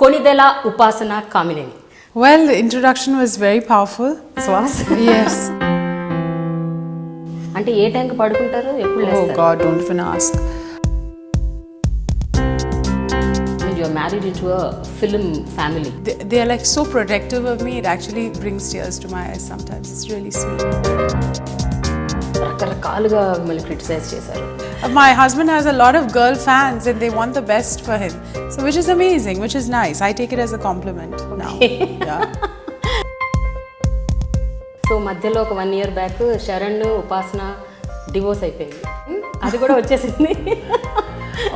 Konidela Upasana Kamineni. Well, the introduction was very powerful. Swas? Yes. అంటే ఏ టైంకి పడుకుంటారు, ఎప్పుడు Oh లేస్తారు? God, don't even ask. You are married into a film family. They are like so protective of me. It actually brings tears to my eyes sometimes. It's really sweet. రకరకాలుగా మిమ్మల్ని criticise చేశారు. My husband has a lot of girl fans and they want the best for him. So which is amazing, which is nice. I take it as a compliment now. Yeah. So మధ్యలో ఒక 1 year back Sharan ఉపాసన divorce అయిపోయింది. అది కూడా వచ్చేసింది.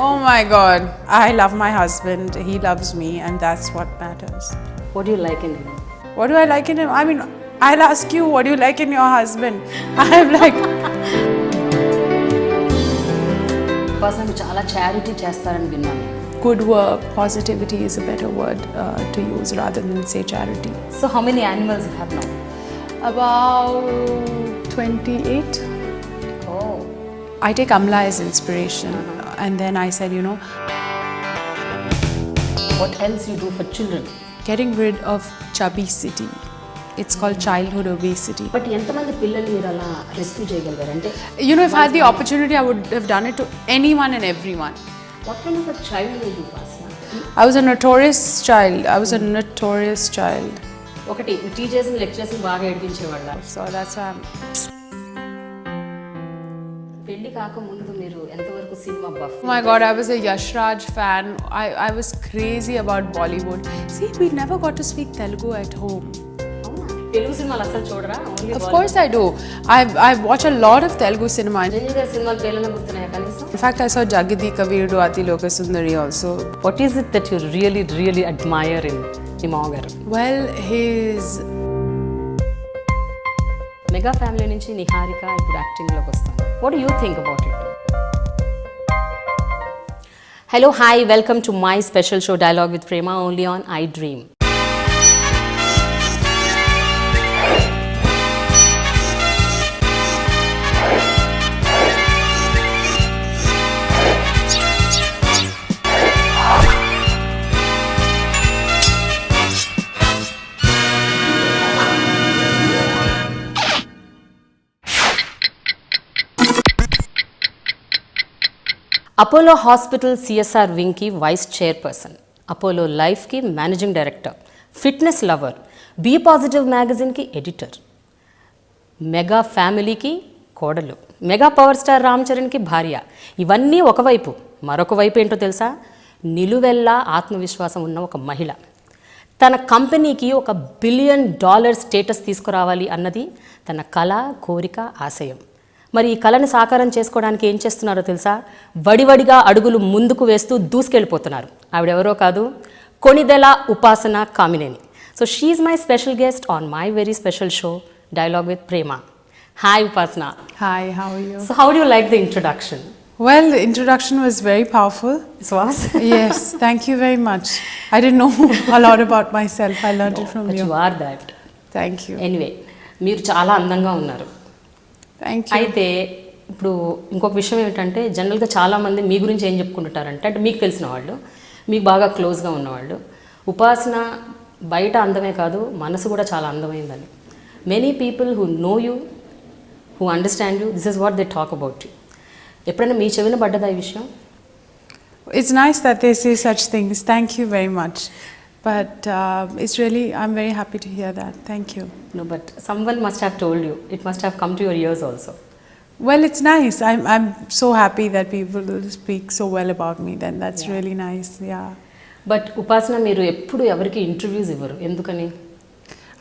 Oh my God. I love my husband. He loves me and that's what matters. What do you like in him? What do I like in him? I mean, I'll ask you, what do you like in your husband? I'm like... ఉపాసన చాలా charity చేస్తారని విన్నాను. Good work, positivity is a better word to use rather than say charity. So how many animals you have now? About 28. Oh. I take Amla as inspiration and then I said, you know, What else you do for children? getting rid of chubby city. It's called childhood obesity. But ఎంతమంది పిల్లల్ని మీరు అలా rescue చేయగలిగారు అంటే? You know, if I had the opportunity, I would have done it to anyone and everyone. What kind of a child are you, Upasana? I was a notorious child. I was a notorious child. ఒకటి టీచర్స్ని లెక్చరర్స్ని బాగా ఏడిపించేవాళ్ళ. So that's why I'm... పెళ్లి కాకముందు మీరు ఎంతవరకు cinema buff? Oh my God, I was a Yash Raj fan. I was crazy about Bollywood. See, we never got to speak Telugu at home. Telugu సినిమాలు అసలు చూడరా? Only Of course I do. I watch a lot of Telugu cinema. Ranjani గారి సినిమాలు పేర్లను గుర్తున్నాయా కనీసం? In fact, I saw Jagadi Kavirudu Ati Lokasundari also. What is it that you really admire in మీ మామగారు? Well, his... mega family నుంచి నిహారిక ఇప్పుడు యాక్టింగ్లోకి వస్తాను. What do you think about it? Hello, hi, welcome to my special show Dialogue with Prema only on I Dream. Apollo hospital CSR వింగ్కి vice chairperson, Apollo లైఫ్కి managing director, fitness lover, B positive మ్యాగజైన్కి editor, mega ఫ్యామిలీకి కోడలు, mega power star Ram చరణ్కి భార్య. ఇవన్నీ ఒకవైపు, మరొక వైపు ఏంటో తెలుసా? నిలువెల్లా ఆత్మవిశ్వాసం ఉన్న ఒక మహిళ. తన కంపెనీకి $1 బిలియన్ స్టేటస్ తీసుకురావాలి అన్నది తన కళ, కోరిక, ఆశయం. మరి ఈ కళని సాకారం చేసుకోవడానికి ఏం చేస్తున్నారో తెలుసా? వడివడిగా అడుగులు ముందుకు వేస్తూ దూసుకెళ్ళిపోతున్నారు. ఆవిడెవరో కాదు, కొనిదెల ఉపాసన Kamineni. So she is my special guest on my very special show dialogue with Prema. Hi ఉపాసన. Hi, how are you? So how do you like the introduction? Well, the introduction was very powerful. Swas? Yes, thank you very much. I didn't know a lot about myself. I learned it from you. You are that. Thank you. Anyway, మీరు చాలా అందంగా ఉన్నారు. Thank you. అయితే ఇప్పుడు ఇంకొక విషయం ఏమిటంటే, జనరల్గా చాలామంది మీ గురించి ఏం చెప్పుకుంటుంటారంటే, అంటే మీకు తెలిసిన వాళ్ళు, మీకు బాగా క్లోజ్గా ఉన్నవాళ్ళు, ఉపాసన బయట అందమే కాదు మనసు కూడా చాలా అందమైందని. Many people who know you, who understand you, this is what they talk about you. ఎప్పుడైనా మీ చెవిన పడ్డదా ఈ విషయం? It's nice that they say such things. Thank you very much. But it's really, I'm very happy to hear that. Thank you. No, but someone must have told you. It must have come to your ears also. Well, it's nice. I'm so happy that people speak so well about me. Then that's really nice. Yeah. But Upasana, మీరు ఎప్పుడు ఎవరికి interviews ఇవ్వరు, ఎందుకని?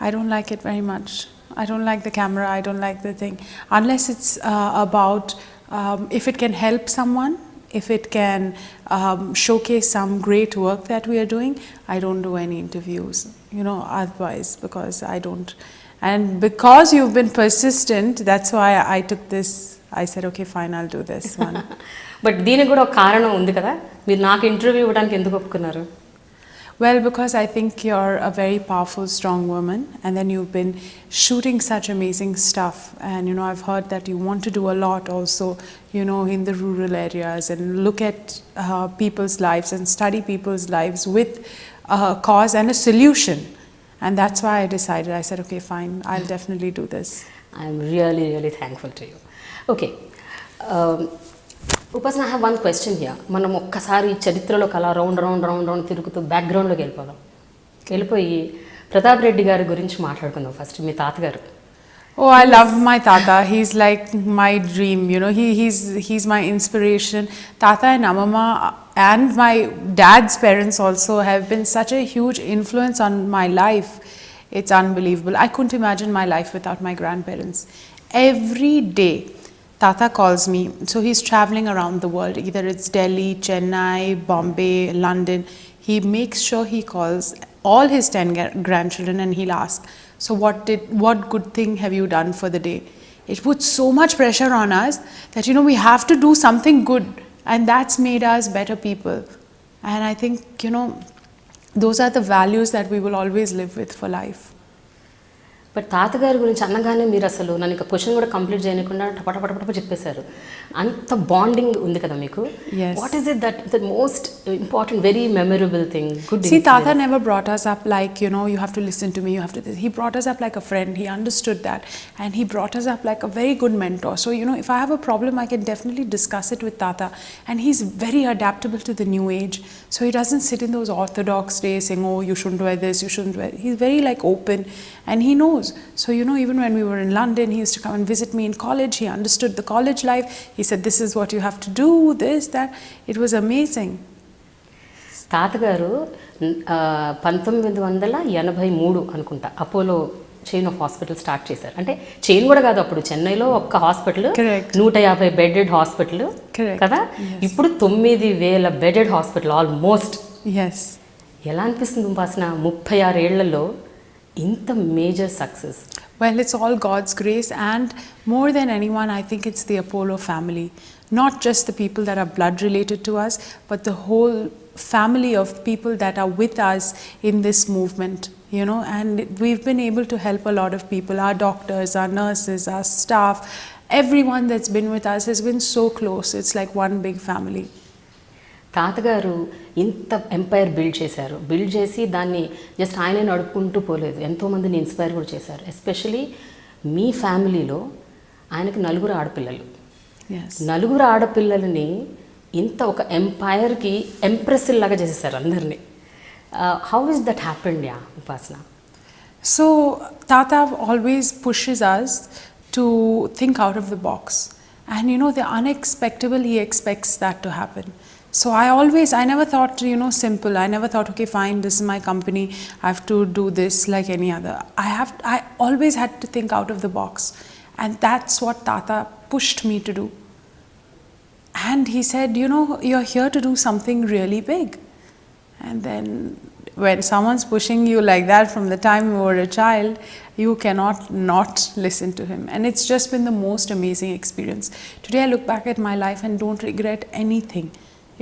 I don't like it very much. I don't like the camera. I don't like the thing. Unless it's about if it can help someone, if it can showcase some great work that we are doing, I don't do any interviews, you know, otherwise, because I don't. And because you've been persistent, that's why I took this. I said, okay, fine, I'll do this one. But దీనికి కూడా ఒక కారణం ఉంది కదా, మీరు నాకు interview ఇవ్వడానికి ఎందుకు ఒప్పుకున్నారు? Well, because I think you're a very powerful, strong woman, and then you've been shooting such amazing stuff. And you know, I've heard that you want to do a lot also, you know, in the rural areas and look at people's lives and study people's lives with a cause and a solution. And that's why I decided, I said, okay, fine, I'll definitely do this. I'm really, really thankful to you. Okay. Upasana, I have one question here. మనం ఒక్కసారి చరిత్రలోకి అలా round తిరుగుతూ బ్యాక్గ్రౌండ్లోకి వెళ్ళిపోయి ప్రతాప్ రెడ్డి గారి గురించి మాట్లాడుకుందాం first మీ తాతగారు. Oh, I love my Tata. He's like my dream, you know. He's my inspiration. Tata and Amama and my dad's parents also have been such a huge influence on my life. It's unbelievable. I couldn't imagine my life without my grandparents. Every day, Tata calls me. So he's traveling around the world. Either it's Delhi, Chennai, Bombay, London. He makes sure he calls all his 10 grandchildren and he'll ask, so what good thing have you done for the day? It puts so much pressure on us that, you know, we have to do something good, and that's made us better people. And I think, you know, those are the values that we will always live with for life. But తాతగారి గురించి అనగానే మీరు అసలు నన్ను ఇంకా question కూడా complete చేయకుండా టపటపటపట చెప్పేశారు. అంత బాండింగ్ ఉంది కదా మీకు. What is it that the most important very memorable thing? Good. See, Tata never brought us up like, you know, you have to listen to me, you have to this. He brought us up like a friend. He understood that, and he brought us up like a very good mentor. So, you know, if I have a problem, I can definitely discuss it with Tata, and he's very adaptable to the new age. So he doesn't sit in those orthodox days saying, oh, you shouldn't wear this, you shouldn't wear. He's very like open, and he knows. So, you know, even when we were in London, he used to come and visit me in college. He understood the college life. He said, this is what you have to do, this, that. It was amazing. తాతగారు 1983 అనుకుంటా Apollo chain of hospital start చేశారు. అంటే chain కూడా కాదు, అప్పుడు చెన్నైలో ఒక్క hospital 150 bedded hospital కదా. ఇప్పుడు 9,000 బెడెడ్ హాస్పిటల్ ఆల్మోస్ట్. ఎలా అనిపిస్తుంది ఉపాసన 36 ఏళ్లలో ఇంత major success? Well, it's all God's grace, and more than anyone, I think it's the Apollo family. Not just the people that are blood related to us, but the whole family of people that are with us in this movement, you know, and we've been able to help a lot of people. Our doctors, our nurses, our staff, everyone that's been with us has been so close. It's like one big family. తాతగారు ఇంత umpire build చేశారు. Build చేసి దాన్ని just ఆయనే నడుపుకుంటూ పోలేదు, ఎంతోమందిని inspire కూడా చేశారు. ఎస్పెషలీ మీ ఫ్యామిలీలో ఆయనకి 4 ఆడపిల్లలు. 4 ఆడపిల్లలని ఇంత ఒక ఎంపైర్కి ఎంప్రెస్ లాగా చేసేసారు అందరినీ. How is that happened yeah ఉపాసన? So Tata always pushes us to think out of the box, and you know, the unexpected, he expects that to happen. So I never thought, you know, simple. I never thought, okay, fine, this is my company, I have to do this like any other. I always had to think out of the box, and that's what Tata pushed me to do. And he said, you know, you're here to do something really big. And then when someone's pushing you like that from the time you were a child, you cannot not listen to him. And it's just been the most amazing experience. Today I look back at my life and don't regret anything.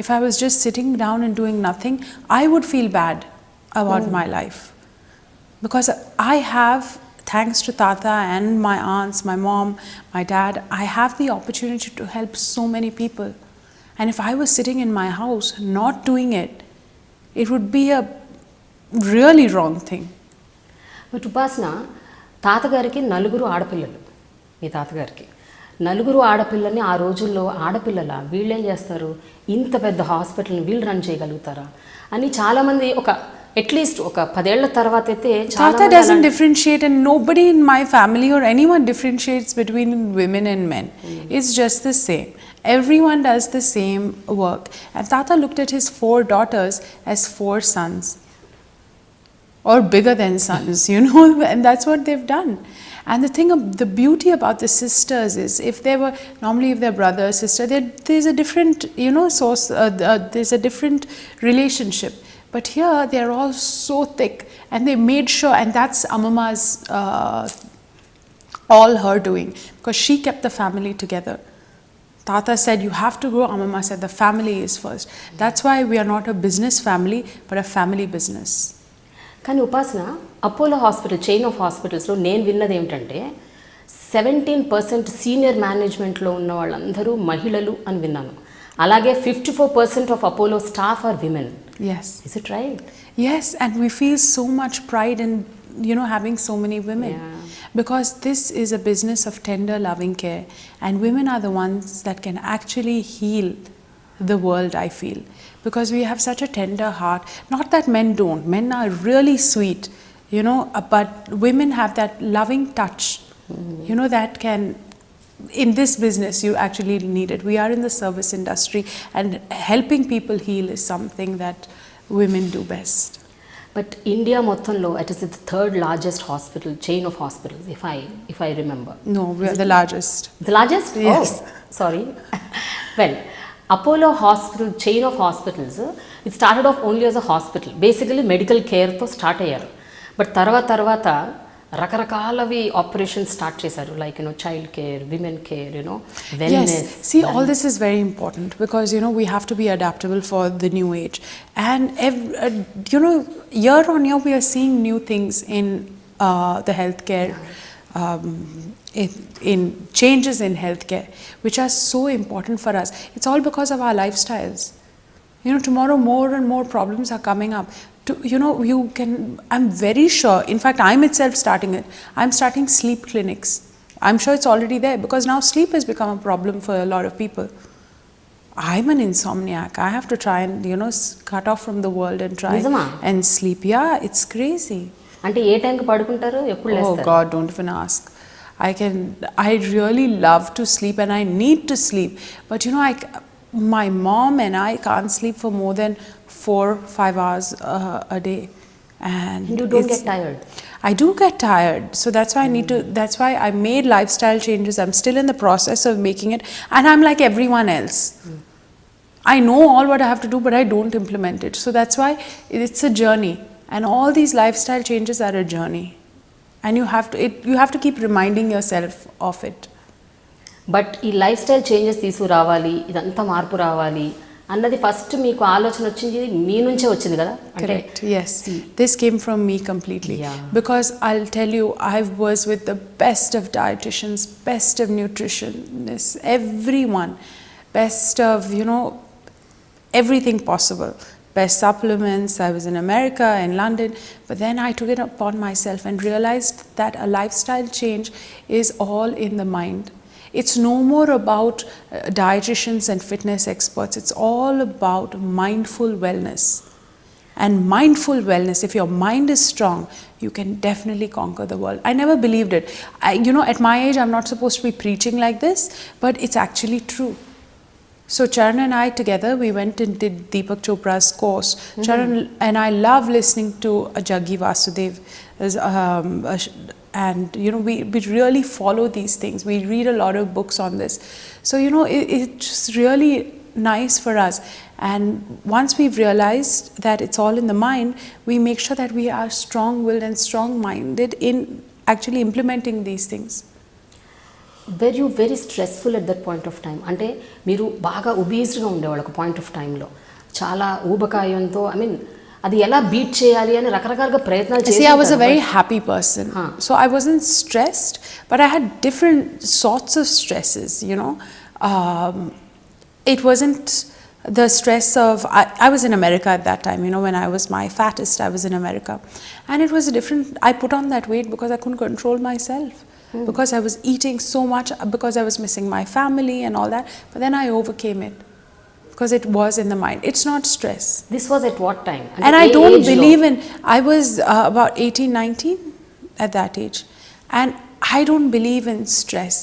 If I was just sitting down and doing nothing, I would feel bad about my life. Because I have, thanks to Tata and my aunts, my mom, my dad, I have the opportunity to help so many people. And if I was sitting in my house not doing it, it would be a really wrong thing. But ఉపాసన, తాతగారికి 4 ఆడపిల్లలు. మీ తాతగారికి 4 ఆడపిల్లల్ని ఆ రోజుల్లో ఆడపిల్లల వీళ్ళు ఏం చేస్తారు, ఇంత పెద్ద హాస్పిటల్ని వీళ్ళు రన్ చేయగలుగుతారా అని చాలామంది ఒక అట్లీస్ట్ ఒక 10 ఏళ్ల తర్వాత అయితే Tata doesn't differentiate, and nobody in my family or anyone differentiates between women and men. It's just the same. Everyone does the same work. And Tata looked at his 4 daughters as 4 sons, or bigger than sons, you know, and that's what they've done. And the beauty about the sisters is, if they were normally, if they're brother or sister, there's a different, you know, source. There's a different relationship. But here they're all so thick, and they made sure, and that's Amama's all her doing, because she kept the family together. Tata said, you have to grow. Amama said, the family is first. That's why we are not a business family, but a family business. కానీ ఉపాసన Apollo hospital chain of హాస్పిటల్స్లో నేను విన్నది ఏమిటంటే 17% senior మేనేజ్మెంట్లో ఉన్న వాళ్ళందరూ మహిళలు అని విన్నాను. అలాగే 54% of Apollo staff are women. Yes. Is it right? Yes, and we feel so much pride in, having so many women. Yeah. Because this is a business of tender loving care, and women are the ones that can actually heal the world, I feel. Because we have such a tender heart. Not that men don't. Men are really sweet, but women have that loving touch, that can, in this business you actually need it. We are in the service industry, and helping people heal is something that women do best. But India మొత్తంలో it is the third largest hospital chain of hospitals if I remember. No, we are the largest. The largest? Yes. Oh, sorry. Well, Apollo Hospital chain of hospitals, it started off only as a hospital. Basically medical care తో start అయ్యారు. But తర్వాత రకరకాలవి operations start చేశారు. Like child care, women care, wellness. Yes. See, all this is very important because we have to be adaptable for the new age, and year on year we are seeing new things in the healthcare, in changes in healthcare, which are so important for us. It's all because of our lifestyles. Tomorrow more and more problems are coming up. I'm very sure, in fact I'm itself starting it. I'm starting sleep clinics. I'm sure it's already there because now sleep has become a problem for a lot of people. I'm an insomniac. I have to try and cut off from the world and try and sleep. Yeah, it's crazy. అంటే ఏ టైంకి పడుకుంటారు, ఎప్పుడు లేస్తారు? Oh God, don't even ask. I really love to sleep and I need to sleep, but my mom and I can't sleep for more than 4-5 hours a day, and you don't get tired? I do get tired, so that's why that's why I made lifestyle changes. I'm still in the process of making it, and I'm like everyone else. I know all what I have to do, but I don't implement it. So that's why it's a journey, and all these lifestyle changes are a journey, and you have to keep reminding yourself of it. But ఈ life style changes తీసుకురావాలి, ఇదంతా మార్పు రావాలి అన్నది first మీకు ఆలోచన వచ్చింది మీ నుంచే వచ్చింది కదా? Correct. Yes. This came from me completely. Yeah. Because I'll tell you, I was with the best of dietitians, best of nutritionists, everyone, best of everything possible, best supplements. I was in America, in London, but then I took it upon myself and realized that a lifestyle change is all in the mind. It's no more about dietitians and fitness experts. It's all about mindful wellness. And mindful wellness, if your mind is strong, you can definitely conquer the world. I never believed it. At my age, I'm not supposed to be preaching like this, but it's actually true. So Charan and I together, we went and did Deepak Chopra's course. Charan and I love listening to Jaggi Vasudev. And we really follow these things. We read a lot of books on this. So it's really nice for us. And once we've realized that it's all in the mind, we make sure that we are strong-willed and strong-minded in actually implementing these things. Were you very stressful at that point of time? అంటే మీరు బాగా ఒబీస్డ్గా ఉండేవాళ్ళు ఒక point of టైంలో, చాలా ఊబకాయంతో, అది ఎలా beat చేయాలి అని రకరకాలుగా ప్రయత్నాలు చేసి. See, I was a very happy person. So I wasn't stressed, but I had different sorts of stresses, It wasn't the stress of, I was in America at that time, when I was my fattest, I was in America. And it was I put on that weight because I couldn't control myself. Because I was eating so much, because I was missing my family and all that. But then I overcame it. Because it was in the mind. It's not stress. This was at what time? And I don't believe in, I was about 18-19 at that age. And I don't believe in stress.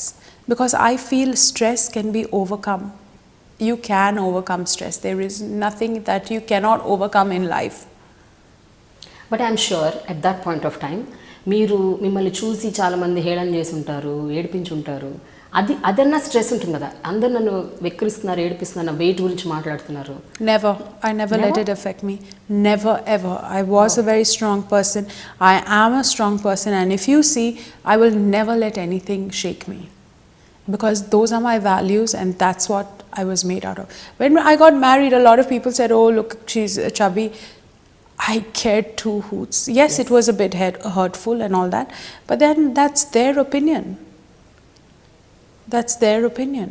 Because I feel stress can be overcome. You can overcome stress. There is nothing that you cannot overcome in life. But I'm sure at that point of time, మిమ్మల్ని చూసి చాలామంది హేళన చేసి ఉంటారు, ఏడిపించుంటారు. అదన్నా stress ఉంటుంది కదా, అందరు నన్ను వెక్కిరిస్తున్నారు, ఏడిపిస్తున్నారు, వెయిట్ గురించి మాట్లాడుతున్నారు. Never. I never let it affect me. Never ever. I was a very strong person. I am a strong person, and if you see, I will never let anything shake me. because those are my values and that's what I was made out of. When I got married, a lot of people said, oh look, she's chubby. I cared two hoots. Yes, it was a bit hurtful and all that, but then that's their opinion. That's their opinion.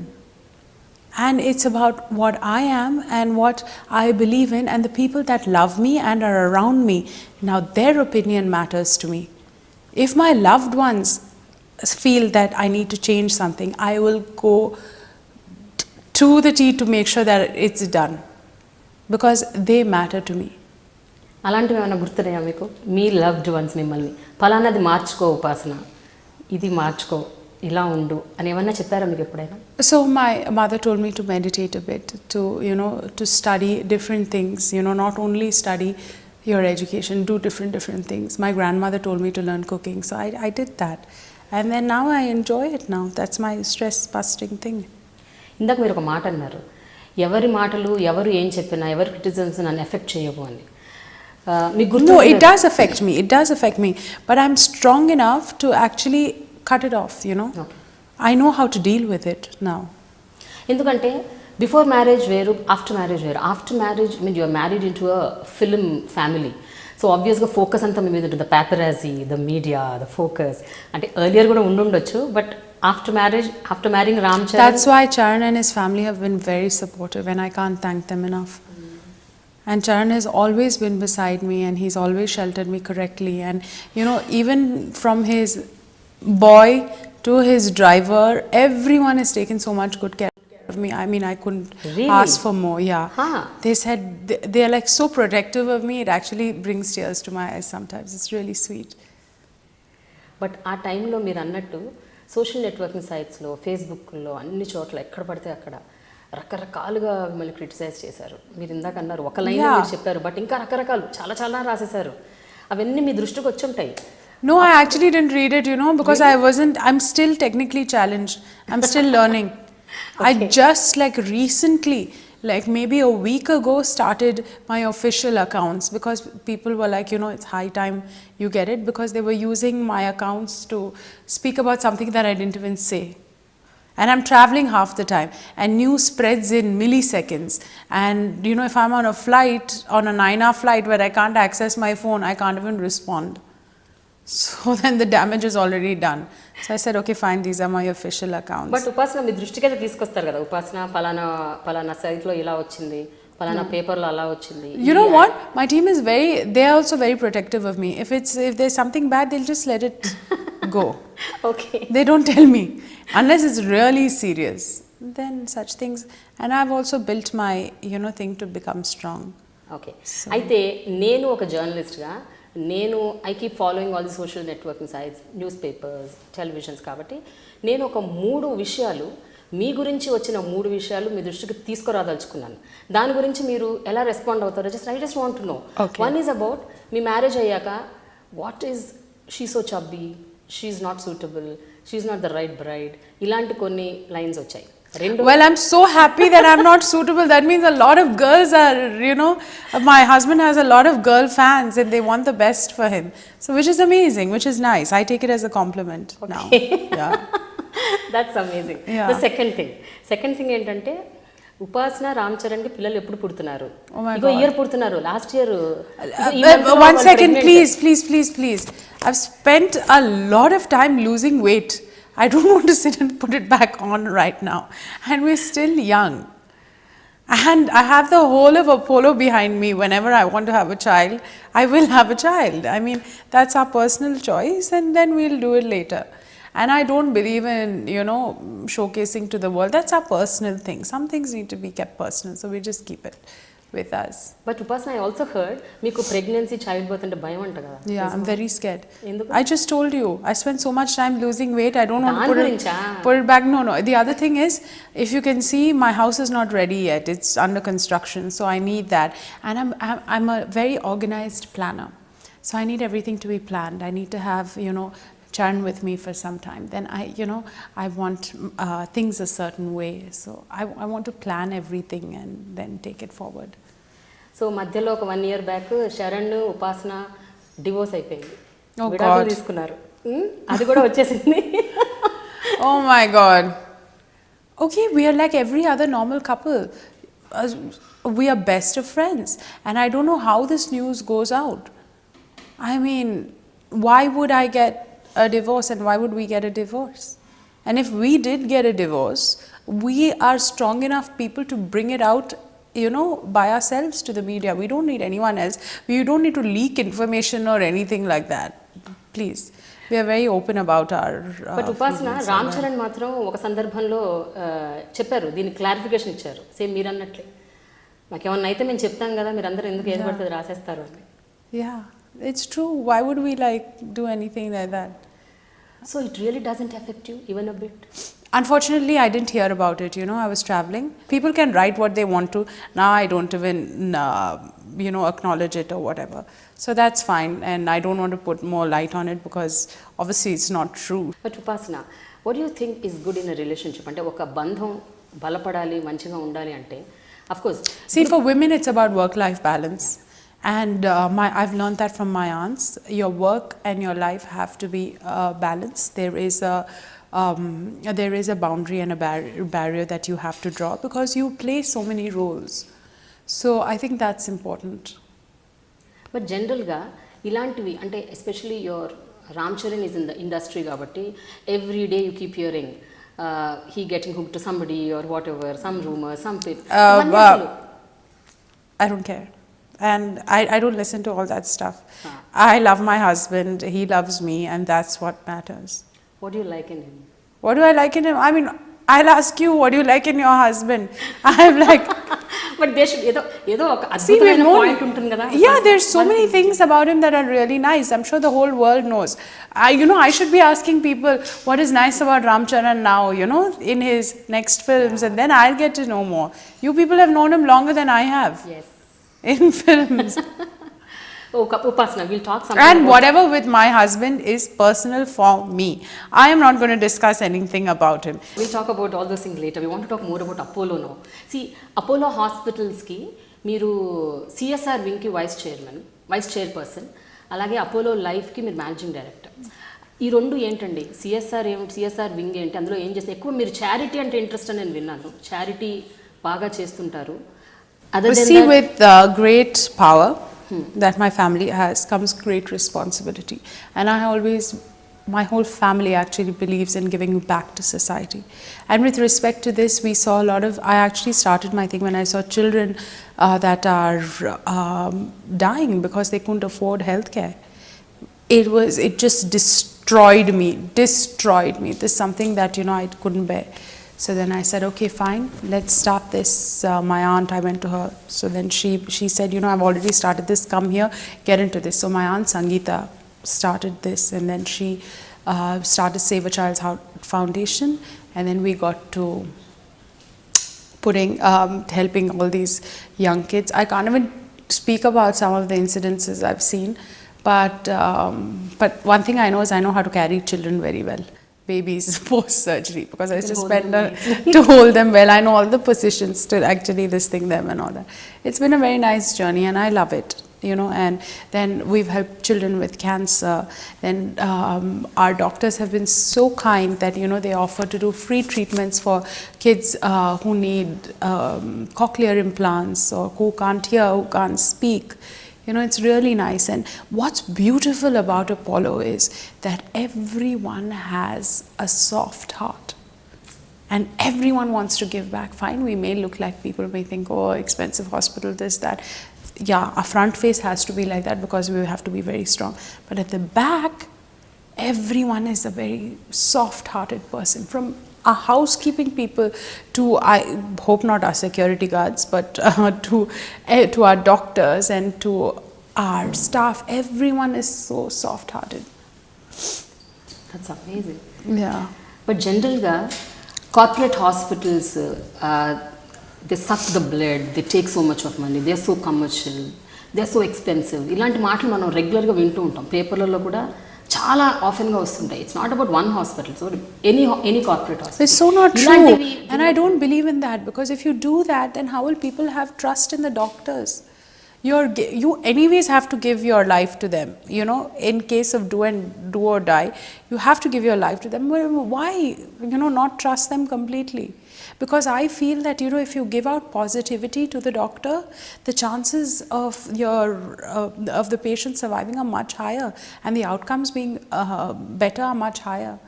And it's about what I am and what I believe in, and the people that love me and are around me. Now their opinion matters to me. If my loved ones feel that I need to change something, I will go to the T to make sure that it's done, because they matter to me. అలాంటివి ఏమైనా గుర్తున్నాయా మీకు? మీ loved ones మిమ్మల్ని ఫలానాది మార్చుకో ఉపాసన, ఇది మార్చుకో, ఇలా ఉండు అని ఏమన్నా చెప్పారా మీకు ఎప్పుడైనా? So my mother told me to meditate a bit, to to study different things, not only study your education, do different things. My grandmother told me to learn cooking, so I did that, and then now I enjoy it now. That's my stress busting thing. ఇందాక మీరు ఒక మాట అన్నారు, ఎవరి మాటలు ఎవరు ఏం చెప్పినా ఎవరి క్రిటిసిజమ్స్ నన్ను ఎఫెక్ట్ చేయవు అని. మీకు గుర్తు? No, it does affect me. It does affect me, but I'm strong enough to actually cut it off, Okay. I know how to deal with it now. ఎందుకంటే బిఫోర్ మ్యారేజ్ వేరు, after marriage వేరు. After marriage you are married in to a film family, so ఆబ్వియస్గా focus అంతా మీ మీద ఉంటుంది, the paparazzi, the media, the focus. అంటే earlier కూడా ఉండుండొచ్చు, but after marriage, after marrying Ramcharan. That's why Charan and his family have been very supportive, and I can't thank them enough. And Charan has always been beside me, and he's always sheltered me correctly. And even from his boy to his driver, everyone has taken so much good care of me. I mean, I couldn't ask for more. Yeah. Huh. They said they're like so protective of me. It actually brings tears to my eyes sometimes. It's really sweet. But ఆ టైంలో మీరు అన్నట్టు social networking సైట్స్లో, ఫేస్బుక్లో, అన్ని చోట్ల ఎక్కడ పడితే అక్కడ రకరకాలుగా మిమ్మల్ని క్రిటిసైజ్ చేశారు. మీరు ఇందాక అన్నారు, ఒక లైన్ మీరు చెప్పారు, బట్ ఇంకా రకరకాలు చాలా చాలా రాసేశారు. అవన్నీ మీ దృష్టికి వచ్చి ఉంటాయి. No, I actually didn't read it, because I'm still technically challenged. I'm still learning. Okay. I just recently, maybe a week ago, started my official accounts, because people were like, it's high time you get it, because they were using my accounts to speak about something that I didn't even say. And I'm traveling half the time, and news spreads in milliseconds. And if I'm on a flight, on a 9-hour flight where I can't access my phone, I can't even respond. So then the damage is already done. So I said, okay, fine, these are my official accounts. But Upasana, మీ దృష్టికి అయితే తీసుకొస్తారు కదా, Upasana పలానా సైట్లో ఇలా వచ్చింది, పలానా పేపర్లో అలా వచ్చింది. You know what? My team is they're also very protective of me. If there's something bad, they'll just let it go. Okay. They don't tell me unless it's really serious. Then such things, and I've also built my thing to become strong. Okay. అయితే నేను ఒక జర్నలిస్ట్గా I keep following all the social networking sites, newspapers, televisions, కాబట్టి నేను ఒక 3 విషయాలు, మీ గురించి వచ్చిన 3 విషయాలు మీ దృష్టికి తీసుకురాదలుచుకున్నాను. దాని గురించి మీరు ఎలా రెస్పాండ్ అవుతారో I just want to know. Okay. One is about me marriage అయ్యాక, what is she so chubby, she's not suitable, she's not the right bride, ఇలాంటి కొన్ని లైన్స్ వచ్చాయి. Well, I'm so happy that I'm not suitable. That means a lot of girls are, my husband has a lot of girl fans and they want the best for him. So which is amazing, which is nice. I take it as a compliment now. Yeah. That's amazing. Yeah. The second thing ఏంటంటే, Upasana Ramcharan కి పిల్లలు ఎప్పుడు పుడుతున్నారు? Oh my ego God. Year పుడుతున్నారు. Last year. One second, please. I've spent a lot of time losing weight. I don't want to sit and put it back on right now. And we're still young. And I have the whole of Apollo behind me. Whenever I want to have a child, I will have a child. I mean, that's our personal choice, and then we'll do it later. And I don't believe in, showcasing to the world. That's our personal thing. Some things need to be kept personal, so we just keep it with us. But Upasana, I also heard మీకు pregnancy, childbirth అంటే భయం అంట కదా. Yeah, I'm very scared. ఎందుకు? I just told you, I spent so much time losing weight. I don't want to put it back. No. The other thing is, if you can see, my house is not ready yet. It's under construction, so I need that. And I'm a very organized planner, so I need everything to be planned. I need to have Charan with me for some time. Then I want things a certain way. So I want to plan everything and then take it forward. So మధ్యలో ఒక 1 year back Sharan, ఉపాసన divorce అయిపోయింది. విడాకులు తీసుకున్నారు. అది కూడా వచ్చేసింది. Oh my God. Okay, we are like every other normal couple. Uh, we are best of friends, and I don't know how this news goes out. I mean, why would I get a divorce, and why would we get a divorce? And if we did get a divorce, we are strong enough people to bring it out, you know, by ourselves to the media. We don't need anyone else. We don't need to leak information or anything like that. Please. We are very open about our but ఉపాసన రామ్ చరణ్ మాత్రం ఒక సందర్భంలో చెప్పారు, దీనికి clarification ఇచ్చారు, same మీరు అన్నట్లే, మాకేమన్నా అయితే మేము చెప్తాం కదా, మీరు అందరూ ఎందుకు ఏది పడుతుంది రాసేస్తారు అని. Yeah, it's true. Why would we like do anything like that? So it really doesn't affect you even a bit? Unfortunately, I didn't hear about it. You know, I was traveling. People can write what they want to. Now I don't even, you know, acknowledge it or whatever. So that's fine. And I don't want to put more light on it because obviously it's not true. But Upasana, what do you think is good in a relationship? అంటే ఒక బంధం బలపడాలి, మంచిగా ఉండాలి అంటే, of course. See, for women, it's about work-life balance. And I've learned that from my aunts. Your work and your life have to be balanced. There is a boundary and a barrier that you have to draw because you play so many roles. So I think that's important. But జనరల్గా ఇలాంటివి అంటే especially your Ram Charan is in the industry కాబట్టి every day you keep hearing he getting hook to somebody or whatever, some rumour, some I don't care. And I don't listen to all that stuff. I love my husband, he loves me, and that's what matters. What do you like in him? What do I like in him? I mean, I'll ask you, what do you like in your husband? I'm like... But there should ఏదో ఒక అద్భుతమైన point ఉంటుంది కదా. Yeah, there's so many things about him that are really nice. I'm sure the whole world knows. You know, I should be asking people what is nice about Ram Charan now, you know, in his next films, and then I'll get to know more. You people have known him longer than I have. Yes. In films. Oh, Upasana, we'll talk something. And whatever with my husband is personal for me. I am not going to discuss anything about him. We'll talk about all those things later. We want to talk more about Apollo now. See, Apollo Hospitals ki మీరు CSR wing ki vice chairperson, అలాగే Apollo life కి మీరు managing director. ఈ రెండు ఏంటండి, CSR wing ఏంటి, అందులో ఏం చేస్తారు? ఎక్కువ మీరు చారిటీ అంటే ఇంట్రెస్ట్ అని నేను విన్నాను, చారిటీ బాగా చేస్తుంటారు. See, with great power that my family has comes great responsibility, and my whole family actually believes in giving back to society. And with respect to this, we saw a lot of, I actually started my thing when I saw children that are dying because they couldn't afford healthcare. It just destroyed me. This is something that, you know, I couldn't bear. So then I said, okay, fine, let's start this. My aunt, I went to her. So then she said, you know, I've already started this, come here, get into this. So my aunt Sangeeta started this, and then she started Save a Child's Foundation, and then we got to helping all these young kids. I can't even speak about some of the incidences I've seen, but one thing I know is I know how to carry children very well. Babies post surgery, because I used to spend to hold them well. I know all the positions to actually this thing them and all that. It's been a very nice journey, and I love it, you know. And then we've helped children with cancer. Then our doctors have been so kind that, you know, they offer to do free treatments for kids who need cochlear implants, or who can't hear, who can't speak. You know, it's really nice. And what's beautiful about Apollo is that everyone has a soft heart, and everyone wants to give back. Fine, we may look like, people may think, oh, expensive hospital, this, that. Yeah, our front face has to be like that because we have to be very strong. But at the back, everyone is a very soft-hearted person. From our housekeeping people to, I hope not our security guards, but to our doctors and to our staff, everyone is so soft-hearted. That's amazing. Yeah. But generally, corporate hospitals, they suck the blood, they take so much of money, they are so commercial, they are so expensive. ఇలాంటి మాటలు మనం రెగ్యులర్గా వింటూ ఉంటాం, పేపర్లలో కూడా చాలా ఆఫెన్గా వస్తుంటాయి. It's not about one hospital, so any corporate hospital. It's so not true, and I don't believe in that, because if you do that, then how will people have trust in the doctors? you anyways have to give your life to them, you know, in case of do or die, you have to give your life to them. Why, you know, not trust them completely? Because I feel that, you know, if you give out positivity to the doctor, the chances of of the patient surviving are much higher, and the outcomes being better are much higher.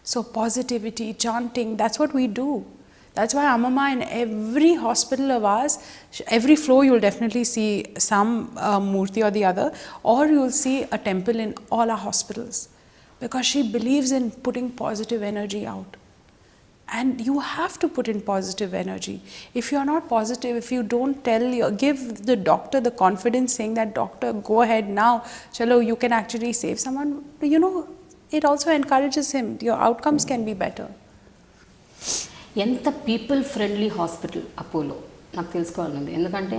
So positivity, chanting, that's what we do. That's why Amama, in every hospital of ours, every floor you'll definitely see some murti or the other, or you'll see a temple in all our hospitals, because she believes in putting positive energy out. And you have to put in positive energy. If you are not positive, if you don't give the doctor the confidence saying that, doctor, go ahead now, chalo, you can actually save someone, you know, it also encourages him. Your outcomes can be better. ఎంత people friendly hospital Apollo నాకు తెలుసుకోవాలండి, ఎందుకంటే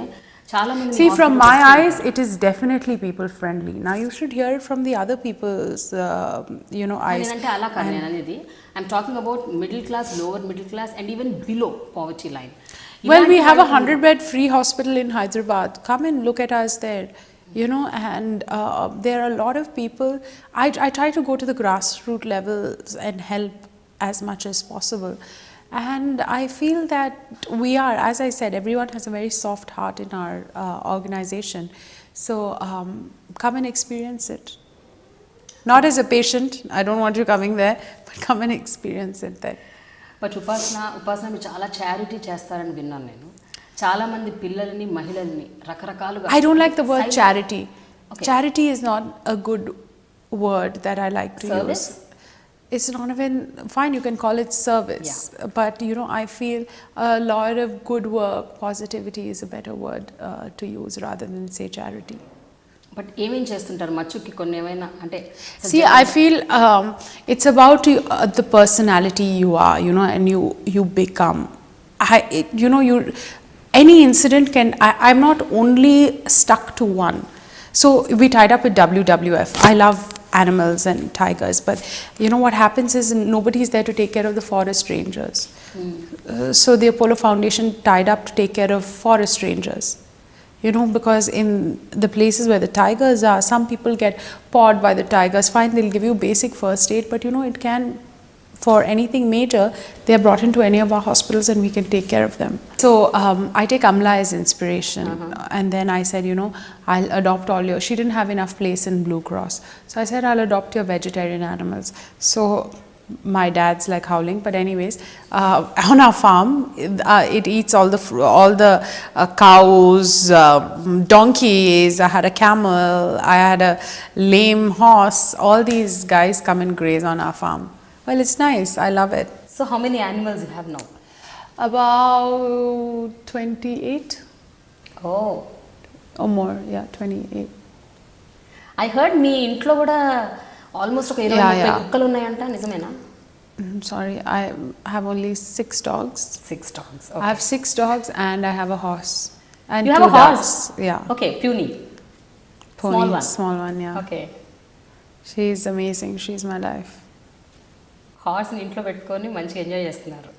చాలా మంది See, from my eyes, it is definitely people friendly. Now you should hear it from the other people's, you know, eyes. అంటే అలా కాదు నేను అనేది, I'm talking about middle class, lower middle class and even below poverty line. Well, we have a 100-bed free hospital in Hyderabad. Come and look at us there. You know, and there are a lot of people. I try to go to the grassroots levels and help as much as possible. And I feel that we are, as I said, everyone has a very soft heart in our organization. So come and experience it. Not as a patient, I don't want you coming there, but come and experience it there. But ఉపాసన మీరు చాలా charity చేస్తారని విన్నాను నేను. చాలా మంది పిల్లల్ని, మహిళల్ని రకరకాలుగా. I don't like the word charity. Okay. Charity is not a good word that I like to Service? use. It's not even fine, you can call it service. Yeah. But you know, I feel a lot of good work, positivity is a better word to use rather than say charity. But ఏమేం చేస్తుంటారు మచ్చుకి కొన్ని ఏమైనా అంటే? See, I feel it's about the personality you are, you know, and you become. You know, any incident can. I'm not only stuck to one. So we tied up with WWF. I love animals and tigers, but you know what happens is nobody is there to take care of the forest rangers. So the Apollo Foundation tied up to take care of forest rangers. You know, because in the places where the tigers are, some people get pawed by the tigers. Fine, they'll give you basic first aid, but you know, it can, for anything major, they are brought into any of our hospitals and we can take care of them. So I take Amla as inspiration. And then I said, you know, I'll adopt all your, she didn't have enough place in Blue Cross. So I said, I'll adopt your vegetarian animals. So my dad's like howling, but anyways, on our farm, it eats all the cows, donkeys. I had a camel, I had a lame horse. All these guys come and graze on our farm. Well, it's nice. I love it. So how many animals you have now? About 28. Oh. Or more, yeah, 28. I heard మీ ఇంట్లో కూడా almost ఒక 20-30 కుక్కలు ఉన్నాయంట, నిజమేనా? Sorry, I have only 6 dogs. 6 dogs. Okay. I have 6 dogs and I have a horse. And you have a horse? Ducks. Yeah. Okay, puny. Pony, small one. Small one, yeah. Okay. She's amazing. She's my life. హార్స్ని ఇంట్లో పెట్టుకొని మంచిగా enjoy చేస్తున్నారు.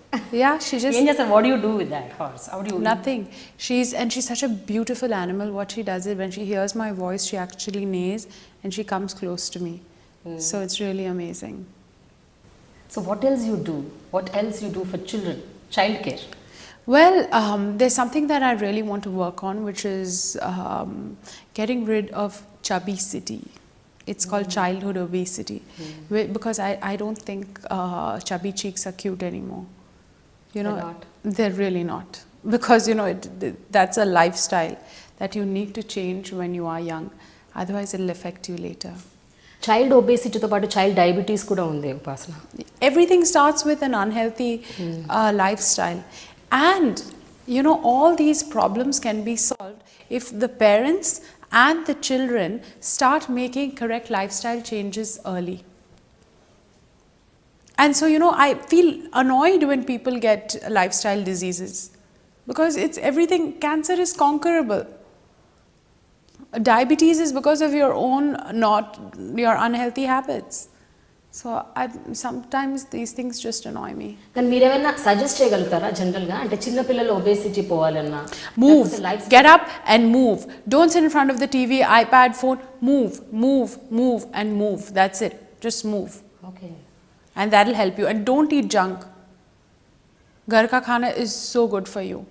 Yeah, she just. ఏం చేస్తారు? What do you do with that horse? How do you? Nothing. She's such a beautiful animal. What she does is when she hears my voice, she actually neighs and she comes close to me. So it's really amazing. So what else you do? What else you do for children? Child care. Well, there's something that I really want to work on, which is getting rid of chubby city. It's called childhood obesity, because I don't think chubby cheeks are cute anymore. You know, they're not. They're really not, because you know that's a lifestyle that you need to change when you are young. Otherwise, it'll affect you later. Child obesity తో పాటు child diabetes కూడా ఉంది ఉపాసన. Everything starts with an unhealthy lifestyle, and you know, all these problems can be solved if the parents and the children start making correct lifestyle changes early. And so, you know, I feel annoyed when people get lifestyle diseases, because it's everything. Cancer is conquerable. Diabetes is because of your own, not your unhealthy habits. So sometimes these things just annoy me. కానీ మీరేమైనా suggest చేయగలుగుతారా జనరల్గా, అంటే చిన్నపిల్లలు obesity పోవాలన్నా? Move, get up and move. Don't sit in front of the TV, iPad, phone. Move and move. That's it. Just move. Okay. And that'll help you. And don't eat junk. Ghar ka khana is so good for you.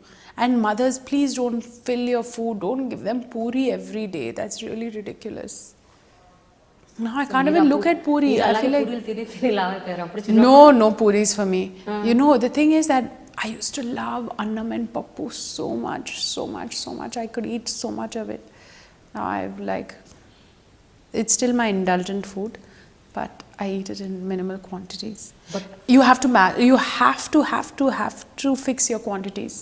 And mothers, please don't fill your food. Don't give them puri every day. That's really ridiculous. No, I can't even look at puri. I feel like no puris for me. You know, the thing is that I used to love annam and pappu so much. I could eat so much of it. Now I've like, it's still my indulgent food, but I eat it in minimal quantities. But you have to fix your quantities.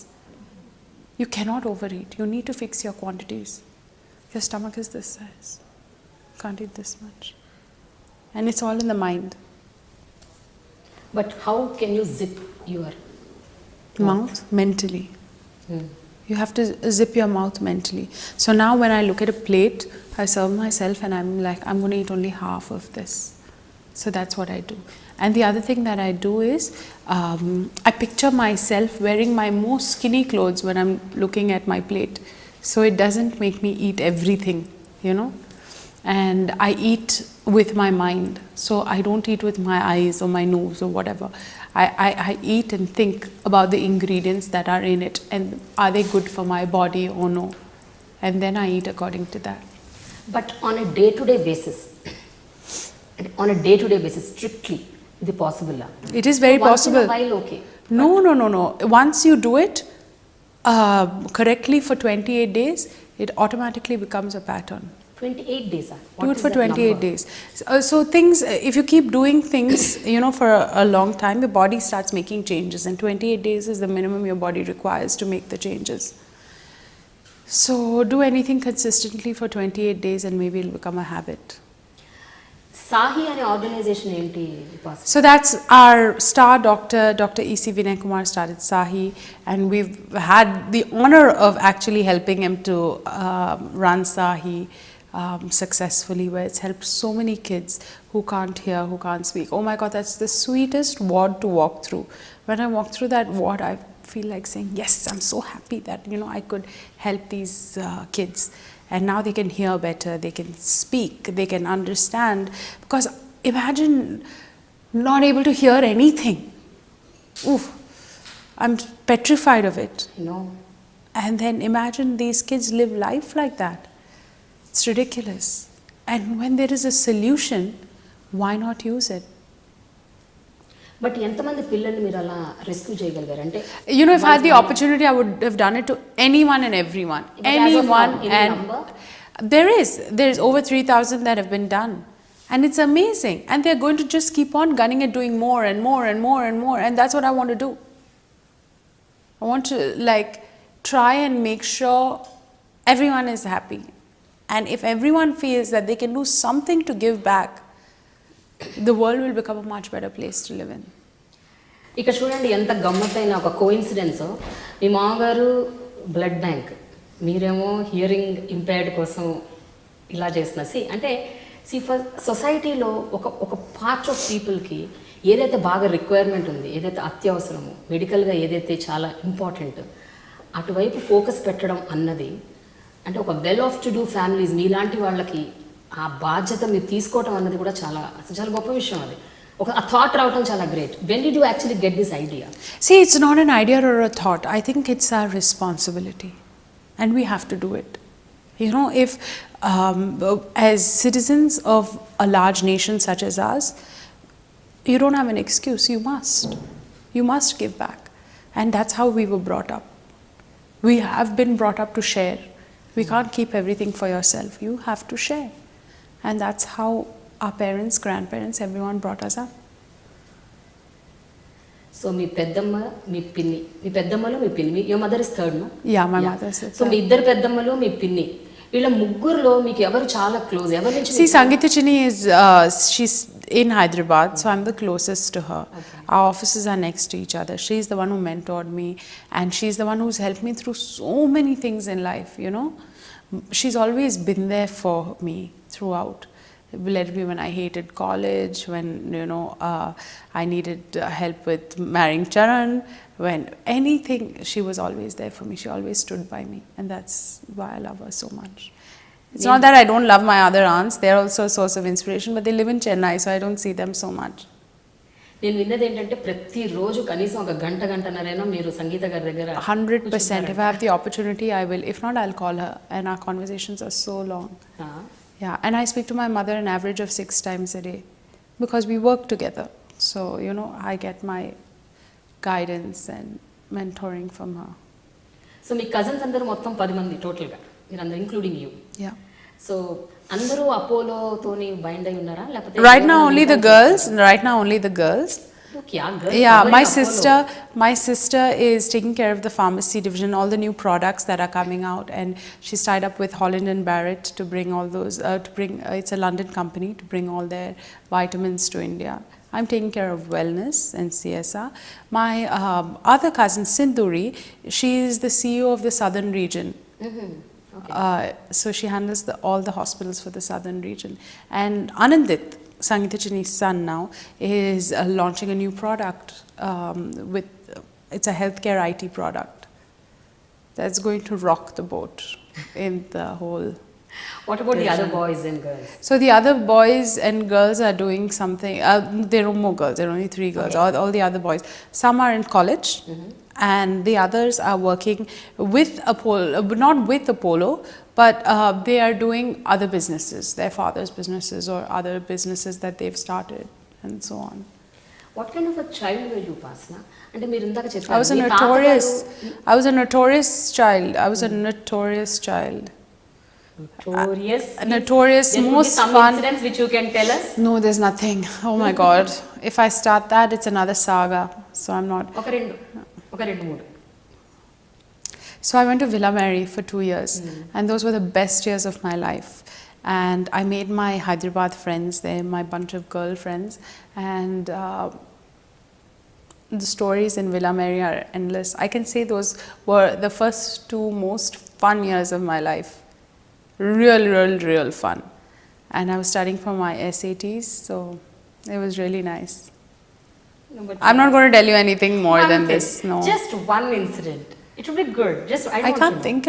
You cannot overeat. You need to fix your quantities. Your stomach is this size. Can't eat this much. And it's all in the mind. But how can you zip your mouth? Mentally. You have to zip your mouth mentally. So now when I look at a plate, I serve myself and I'm like, I'm going to eat only half of this. So that's what I do. And the other thing that I do is, I picture myself wearing my most skinny clothes when I'm looking at my plate. So it doesn't make me eat everything, you know. And I eat with my mind. So I don't eat with my eyes or my nose or whatever. I eat and think about the ingredients that are in it and are they good for my body or no. And then I eat according to that. But on a day-to-day basis, strictly, is it possible? It is very possible. Once in a while, okay. No. Once you do it correctly for 28 days, it automatically becomes a pattern. 28 days. Do it for 28 days. So things, if you keep doing things, you know, for a long time, your body starts making changes, and 28 days is the minimum your body requires to make the changes. So do anything consistently for 28 days and maybe it'll become a habit. Sahi ane organization enti? So that's our star doctor, Dr. E.C. Vinay Kumar started Sahi, and we've had the honor of actually helping him to run Sahi successfully, where it's helped so many kids who can't hear, who can't speak. Oh my God, that's the sweetest ward to walk through. When I walk through that ward, I feel like saying, yes, I'm so happy that, you know, I could help these kids. And now they can hear better, they can speak, they can understand. Because imagine not able to hear anything. Oof, I'm petrified of it. No. And then imagine these kids live life like that. It's ridiculous. And when there is a solution, why not use it? But ఎంతమంది పిల్లల్ని మీరు అలా rescue చేయగలిగారు అంటే? You know, if I had the opportunity, I would have done it to anyone and everyone. Anyone. And there is over 3,000 that have been done. And it's amazing. And they're going to just keep on gunning at doing more and more and more and more. And that's what I want to do. I want to like try and make sure everyone is happy. And if everyone feels that they can do something to give back, the world will become a much better place to live in. ఇక్కడ చూడండి ఎంత గమ్మత్తైన ఒక coincidence. మీ మామగారు blood bank, మీరేమో hearing impaired కోసం ఇలా చేస్తున్నా. అంటే ఫర్ సొసైటీలో ఒక పార్ట్ ఆఫ్ పీపుల్కి ఏదైతే బాగా రిక్వైర్మెంట్ ఉంది, ఏదైతే అత్యవసరమో, మెడికల్గా ఏదైతే చాలా ఇంపార్టెంట్, అటువైపు ఫోకస్ పెట్టడం అన్నది, అంటే ఒక well off to do families మీలాంటి వాళ్ళకి ఆ బాధ్యత మీరు తీసుకోవటం అన్నది కూడా చాలా గొప్ప విషయం. అది ఒక థాట్ రావటం చాలా great. When did you actually get this idea? See, it's not an idea or a thought. I think it's our responsibility and we have to do it. You know, if as citizens of a large nation such as ours, you don't have an excuse. You must give back. And that's how we were brought up. We have been brought up to share. We can't keep everything for yourself. You have to share. And that's how our parents, grandparents, everyone brought us up. So మీ పెద్దమ్మ, మీ పిన్ని, మీ పెద్దమ్మలో మీ పిన్ని, your mother is third, no? Yeah, my mother is third. So మీ ఇద్దరు పెద్దమ్మలు, మీ పిన్ని, వీళ్ళ ముగ్గురులో మీకు ఎవరు చాలా క్లోజ్? ఎవరి నుంచి? See, Sangeeta Chini is she's in Hyderabad, so I'm the closest to her. Okay. Our offices are next to each other. She's the one who mentored me, and she's the one who's helped me through so many things in life, you know. She's always been there for me throughout. Let me when I hated college, when I needed help with marrying Charan, when anything, she was always there for me. She always stood by me, and that's why I love her so much. It's not that I don't love my other aunts; they're also a source of inspiration, but they live in Chennai, so I don't see them so much. నేను విన్నది ఏంటంటే ప్రతిరోజు కనీసం ఒక గంటన్నరైనా మీరు సంగీత గారి దగ్గర 100%. If I have the opportunity, I will. If not, I'll call her, and our conversations are so long. Yeah, and I speak to my mother an average of 6 times a day because we work together. So, I get my guidance and mentoring from her. So me cousins అందరూ మొత్తం 10 మంది టోటల్గా మీరందరూ including you. Yeah. So అందరూ అపోలోతోని bind అయి ఉన్నారా లేకపోతే Right now only the girls. Yeah, my sister is taking care of the pharmacy division, all the new products that are coming out, and she's tied up with Holland and Barrett to bring all those it's a London company, to bring all their vitamins to India. I'm taking care of wellness and CSR. My other cousin Sindhuri, she is the CEO of the southern region. Okay. So she handles all the hospitals for the southern region. And Anandit, Sangeeta Chini's son now, is launching a new product it's a healthcare IT product that's going to rock the boat in the whole. What about the other boys and girls? So the other boys and girls are doing something. There are more girls. There are only 3 girls. Okay. All the other boys. Some are in college, and the others are working with Apollo, not with Apollo, but they are doing other businesses, their father's businesses or other businesses that they've started, and so on. What kind of a child were you, Upasana? అంటే మీరు ఇందాక I చెప్పారు was a notorious child. Notorious, most some fun. incidents which you can tell us? No, there's nothing. Oh my God. If I start that, it's another saga. So I'm not. ఒక రెండు మూడు. So I went to Villa Mary for 2 years, and those were the best years of my life. And I made my Hyderabad friends there, my bunch of girlfriends, and the stories in Villa Mary are endless. I can say those were the first 2 most fun years of my life. Real fun. And I was studying for my SATs, so it was really nice. No, but I'm not going to tell you anything more than this. No. Just one incident. It would be good. I can't think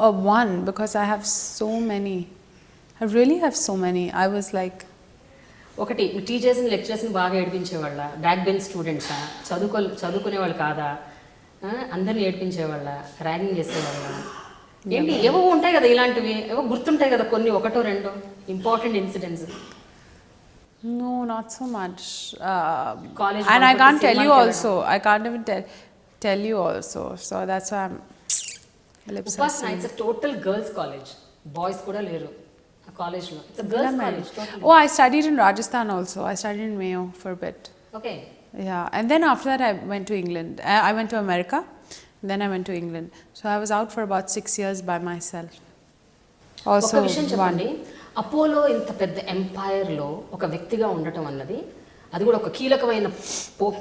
of one because I have so many. I really have so many. I was like. ఒకటి టీచర్స్ని లెక్చరర్స్ని బాగా ఏడిపించేవాళ్ళ, back bench స్టూడెంట్సా, చదువుకునేవాళ్ళు కాదా, అందరిని ఏడిపించేవాళ్ళ, ragging చేసేవాళ్ళ, ఏంటి ఏవో ఉంటాయి కదా ఇలాంటివి, ఏవో గుర్తుంటాయి కదా కొన్ని, ఒకటో రెండో important incidents. No, not so much. College, and I can't tell you also. I can't even tell you also. So that's why I'm. Upasana, it's a total girls' college. Boys kuda leru a college lo. It's a girls' college. Totally. Oh, I studied in Rajasthan also. I studied in Mayo for a bit. Okay. Yeah, and then after that I went to England. I went to America. Then I went to England. So I was out for about 6 years by myself. Also, ఒక విషయం చెప్పండి, Apollo ఇంత పెద్ద ఎంపైర్లో ఒక వ్యక్తిగా ఉండటం అన్నది, అది కూడా ఒక కీలకమైన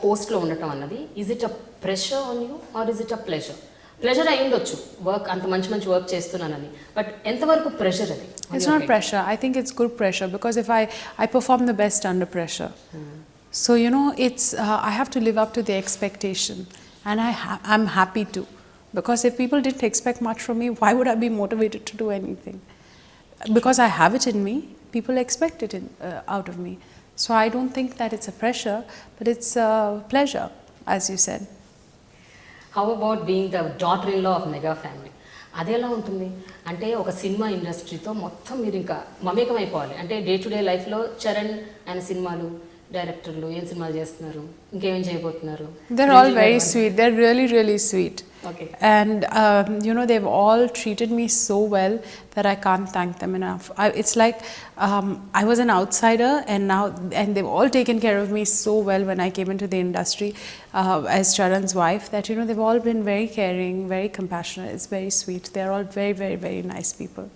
పోస్ట్లో ఉండటం అన్నది, is it a pressure on you or is it a pleasure? Pleasure అయి ఉండొచ్చు, వర్క్ అంత మంచి వర్క్ చేస్తున్నానని, బట్ ఎంతవరకు ప్రెషర్ అది? It's not pressure. I think it's good pressure because if I perform the best under pressure. So it's I have to live up to the expectation, and I'm happy to, because if people didn't expect much from me, why would I be motivated to do anything? Because I have it in me, people expect it out of me. So I don't think that it's a pressure, but it's a pleasure, as you said. How about being the daughter-in-law of mega family? అది ఎలా ఉంటుంది అంటే ఒక cinema ఇండస్ట్రీతో మొత్తం మీరు ఇంకా మమేకం అయిపోవాలి అంటే డే టు డే లైఫ్లో చరణ్ ఆయన సినిమాలు డైరెక్టర్లు ఏం సినిమాలు చేస్తున్నారు, ఇంకేం చేయబోతున్నారు? They're all very sweet. They're really sweet. Okay. And they've all treated me so well that I can't thank them enough. It's like I was an outsider, and they've all taken care of me so well when I came into the industry as Charan's wife, that they've all been very caring, very compassionate. It's very sweet. They're all very very nice people,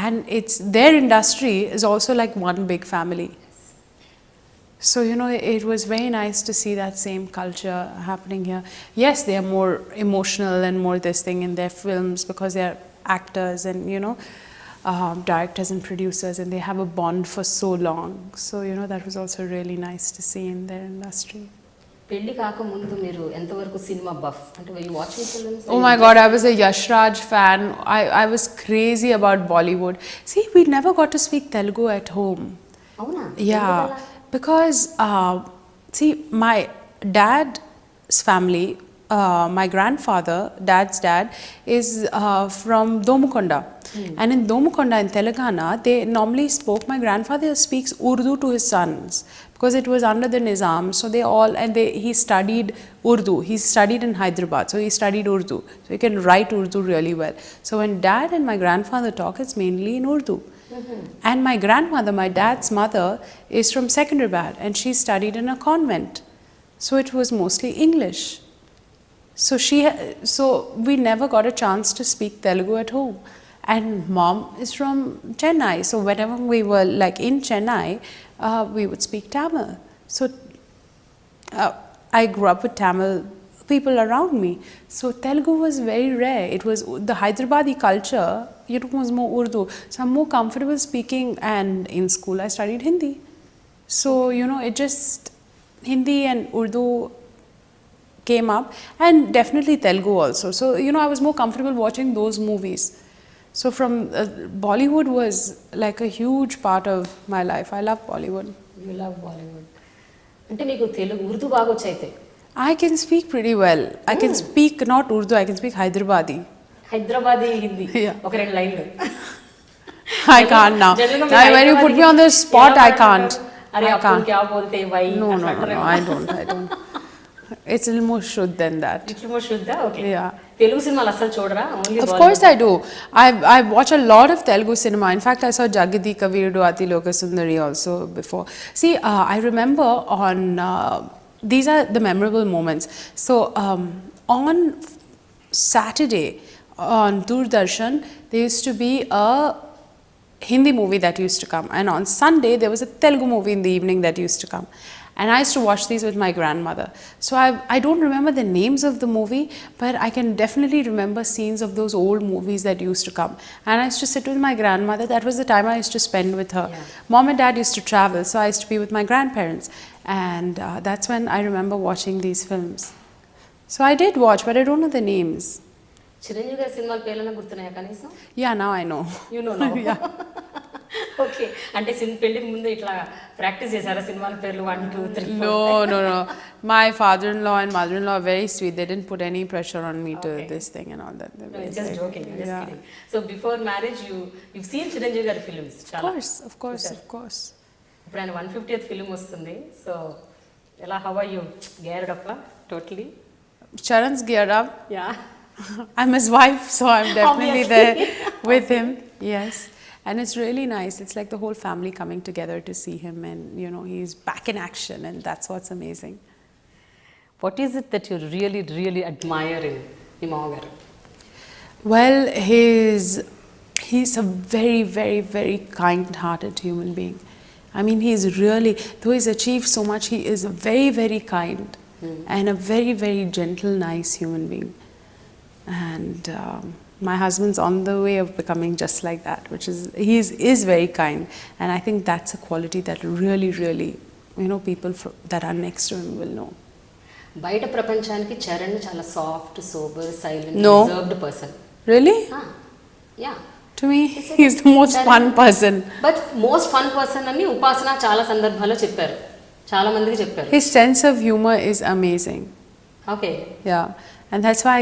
and it's their industry is also like one big family. So it was very nice to see that same culture happening here. Yes, they are more emotional and more this thing in their films because they are actors, and directors and producers, and they have a bond for so long. So that was also really nice to see in their industry. పెళ్లి కాకముందు మీరు ఎంతవరకు cinema buff అంటే were you watching films? Oh my God, I was a Yash Raj fan. I was crazy about Bollywood. See, we never got to speak Telugu at home. అవునా? Yeah, because see, my dad's family, my grandfather, dad's dad, is from Domukonda. And in Domukonda, in Telangana, they normally spoke, my grandfather speaks Urdu to his sons because it was under the Nizam. So they all, and he studied Urdu. He studied in Hyderabad, so he studied Urdu. So he can write Urdu really well. So when dad and my grandfather talk, it's mainly in Urdu. And my grandmother, my dad's mother, is from Secunderabad, and she studied in a convent. So it was mostly English. So we never got a chance to speak Telugu at home. And mom is from Chennai, so whenever we were like in Chennai, we would speak Tamil. So I grew up with Tamil people around me. So Telugu was very rare. It was the Hyderabadi culture, it was more Urdu. So I'm more comfortable speaking, and in school I studied Hindi. So it just, Hindi and Urdu came up, and definitely Telugu also. So I was more comfortable watching those movies. So from Bollywood was like a huge part of my life. I love Bollywood. You love Bollywood. అంటే మీకు తెలుగు ఉర్దూ బాగా వచ్చైతే? I can speak pretty well. I can speak not Urdu, I can speak Hyderabadi. Hyderabadi Hindi Yeah. ఒక రెండు లైన్లు. I can't now. When you put me on the spot, I can't. అరే I అప్పుడు can't. క్యా బోల్తే why? No, I don't. It's a little more shuddh than that. ఇట్లా మో శుద్ధ? Okay. Yeah. Telugu సినిమాలు అసలు చూడరా? Only Of course I do. I watch a lot of Telugu cinema. In fact, I saw Jagadi Kavirudu Ati Lokasundari also before. See, I remember on these are the memorable moments. So on Saturday on Doordarshan, there used to be a Hindi movie that used to come, and on Sunday there was a Telugu movie in the evening that used to come. And I used to watch these with my grandmother. So I don't remember the names of the movie, but I can definitely remember scenes of those old movies that used to come. And I used to sit with my grandmother. That was the time I used to spend with her. Yeah. Mom and dad used to travel, so I used to be with my grandparents. And that's when I remember watching these films. So I did watch, but I don't know the names. Chiranjeevi గారి సినిమాల పేర్లన్నా గుర్తున్నాయా కనీసం? Yeah, now I know. You know now. Yeah. Okay. అంటే పెళ్లికి ముందు ఇట్లా practice చేశారా సినిమాల పేర్లు 1 2 3 4? No. My father-in-law and mother-in-law are very sweet. They didn't put any pressure on me to this thing and all that. No, it's just joking. I'm just kidding. So before marriage, you've seen Chiranjeevi గారి films చాలా? Of course. ఇప్పుడు ఆయన 150th film వస్తుంది. So ఎలా, how are you geared up totally? Charan's geared up. Yeah. I'm his wife, so I'm definitely Obviously. there with him. Yes. And it's really nice. It's like the whole family coming together to see him, and he's back in action, and that's what's amazing. What is it that you really, really admire in మీ మామగారు? Well, he's a very, very, very kind-hearted human being. I mean, he's really, though he's achieved so much, he is very, very kind and a very, very gentle, nice human being. And my husband's on the way of becoming just like that, which is very kind, and I think that's a quality that really, really, people that are next to him will know. బయట ప్రపంచానికి చరణ్ చాలా soft, sober, silent, No. Reserved person. Really? Yeah. To me, he's the most fun person. But most fun person అని ఉపాసన చాలా సందర్భాల్లో చెప్పారు, చాలా మందికి చెప్పారు. His sense of humor is amazing. Okay. Yeah. And that's why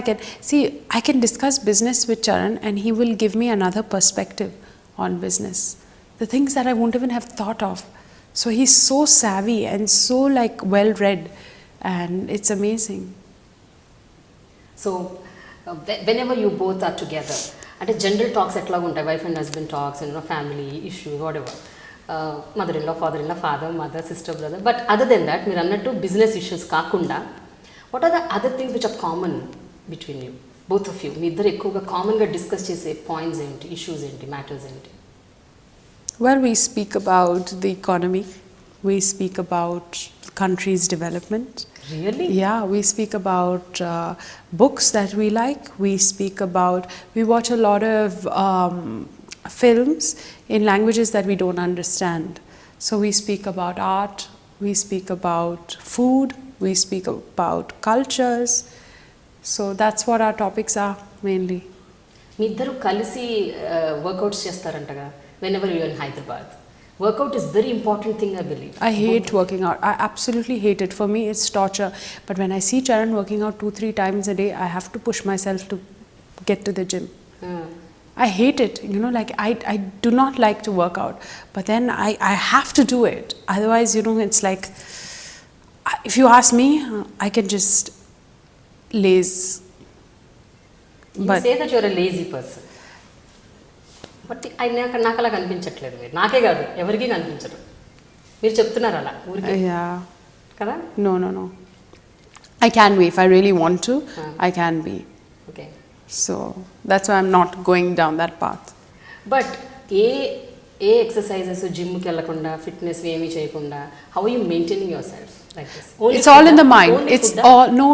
I can discuss business with Charan, and he will give me another perspective on business. The things that I won't even have thought of. So he's so savvy and so well read, and it's amazing. So whenever you both are together, అంటే general talks ఎట్లా ఉంటాయి? Wife and husband talks, family issues, whatever, mother in law, father mother, sister, brother. But other than that, మీరు అన్నట్టు business issues కాకుండా what are the other things which are common between you, both of you? మీ ఇద్దరు ఎక్కువగా కామన్గా discuss చేసే points ఏంటి, issues ఏంటి, matters ఏంటి? Well, we speak about the economy. We speak about the country's development. Really? Yeah, we speak about books that we like. We watch a lot of films in languages that we don't understand. So we speak about art, we speak about food, we speak about cultures. So that's what our topics are mainly. మీ ఇద్దరు కలిసి workouts చేస్తారంటగా whenever you are in Hyderabad. Workout is very important thing, I believe. I hate working out. I absolutely hate it. For me, it's torture. But when I see Charan working out 2-3 times a day, I have to push myself to get to the gym. I hate it. You know, like I do not like to work out. But then I have to do it. Otherwise, you know, it's like, if you ask me, I can just laze. You say that you're a lazy person. But నాకు అలా కనిపించట్లేదు. మీరు నాకే కాదు ఎవరికి కనిపించరు. మీరు చెప్తున్నారు అలా ఊరికే కదా? No. I can be. If I really want to, I can be. Okay. So that's why I'm not going down that path. But A exercises జిమ్కి వెళ్ళకుండా ఫిట్నెస్ ఏమీ చేయకుండా how you maintaining your self like this? It's all in the mind. It's all no.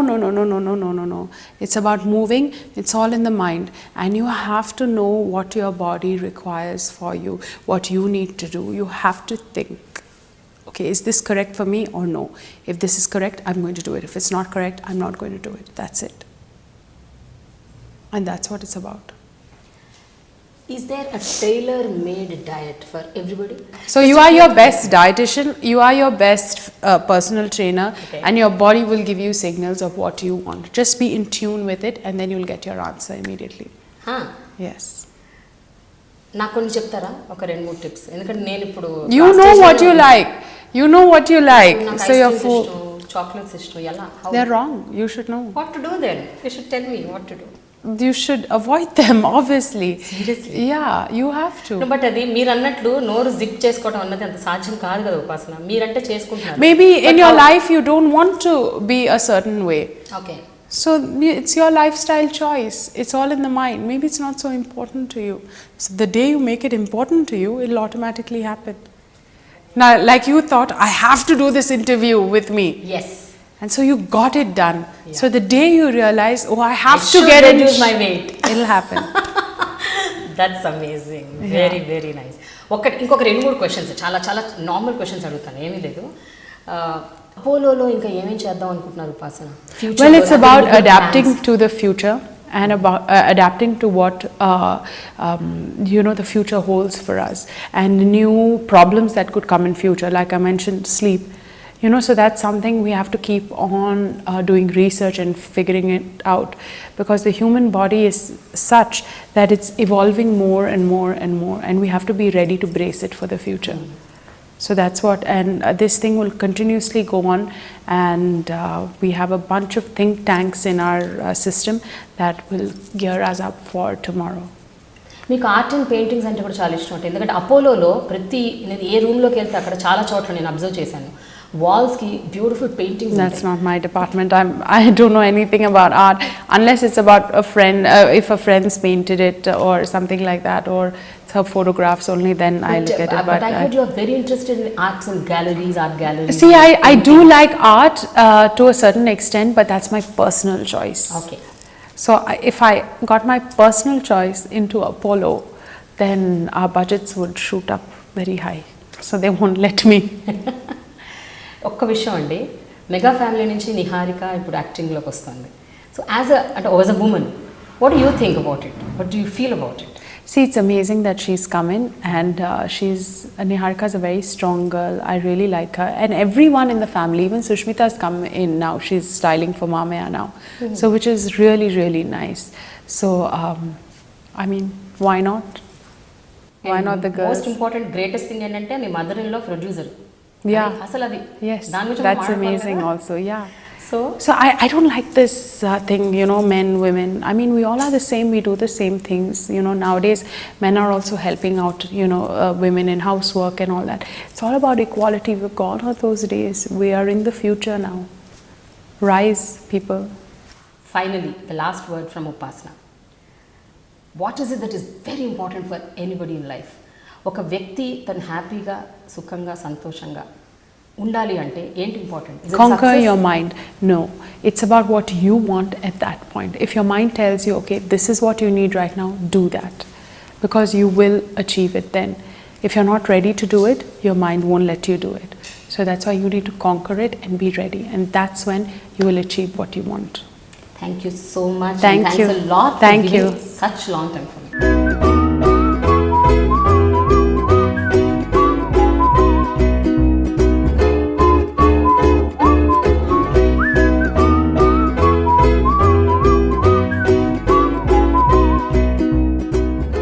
It's about moving. It's all in the mind, and you have to know what your body requires for you, what you need to do. You have to think, okay, is this correct for me or no? If this is correct, I'm going to do it. If it's not correct, I'm not going to do it. That's it. And that's what it's about. Is there a tailor-made diet for everybody? So you are your best dietitian, you are your best personal trainer, okay, and your body will give you signals of what you want. Just be in tune with it, and then you'll get your answer immediately. Yes. నాకు కొన్ని చెప్తారా ఒక 2-3 tips? ఎందుకంటే నేను ఇప్పుడు you know what you like. You know what you like. So your food, chocolates ఇష్టం. ఎలా? They're wrong. You should know. What to do then? You should tell me what to do. You should avoid them, obviously. Seriously? Yeah, you have to. No, but అది మీరు అన్నట్లు నోరు zip చేసుకోవడం అన్నది అంత సాధ్యం కాదు కదా ఉపాసన. మీరంటే చేసుకుంటున్నారు. Maybe in your life you don't want to be a certain way. Okay. So it's your lifestyle choice. It's all in the mind. Maybe it's not so important to you. So the day you make it important to you, it'll automatically happen. Now, like you thought, I have to do this interview with me. Yes. And so you got it done. Yeah. So the day you realize, oh, I have to get in, reduce my weight. It'll happen. That's amazing. Very, very nice. ఇంకొక 2-3 questions చాలా చాలా normal questions అడుగుతాను, ఏమీ లేదు. అపోలోలో ఇంకా ఏమేం చేద్దాం అనుకుంటున్నారు ఉపాసన? Well, it's about adapting to the future and about adapting to what you know the future holds for us, and new problems that could come in future. Like I mentioned, sleep. You know, so that's something we have to keep on doing research and figuring it out, because the human body is such that it's evolving more and more and more, and we have to be ready to brace it for the future. So that's what, and this thing will continuously go on, and we have a bunch of think tanks in our system that will gear us up for tomorrow. మీకు art and paintings అంటే కూడా చాలా ఇష్టం అంటే, ఎందుకంటే అపోలోలో నేను ఏ రూమ్లోకి వెళ్తే అక్కడ చాలా చోట్ల నేను అబ్జర్వ్ చేశాను, వాల్స్కి beautiful paintings. That's not my department. I don't know anything about art unless it's about a friend. If a friend's painted it or something like that, or it's her photographs, only then I look at it. But I heard you are very interested in arts and galleries, art galleries. See, I do like art to a certain extent, but that's my personal choice. Okay. So if I got my personal choice into Apollo, then our budgets would shoot up very high. So they won't let me. ఒక్క విషయం అండి, mega family నుంచి నిహారిక ఇప్పుడు యాక్టింగ్లోకి వస్తుంది. So as a women, what do you think about it? What do you feel about it? See, it's amazing that she's come in, and Niharika is a very strong girl. I really like her, and everyone in the family, even Sushmita's come in now. She's styling for Mamaya now, so which is really, really nice. So, I mean, why not? Why not the girls? Most important, greatest thing ఏంటంటే మీ మదర్-ఇన్-లా producer. Yeah. అసలు అది. Yes. That's amazing also. Yeah. So I don't like this thing, you know, men, women. I mean, we all are the same. We do the same things. You know, nowadays men are also helping out, you know, women in housework and all that. It's all about equality. We're gone of those days. We are in the future now. Rise, people. Finally, the last word from Upasana. What is it that is very important for anybody in life? ఒక వ్యక్తి తను హ్యాపీగా, సుఖంగా, సంతోషంగా ఉండాలి అంటే ఏంటి important? Conquer your mind. No, it's about what you want at that point. If your mind tells you, okay, this is what you need right now, do that. because you will achieve it then. If you're not ready to do it, your mind won't let you do it. So that's why you need to conquer it and be ready, and that's when you will achieve what you want. Thank you so much. Thank and you. Thanks a lot Thank for giving you. such long time for me.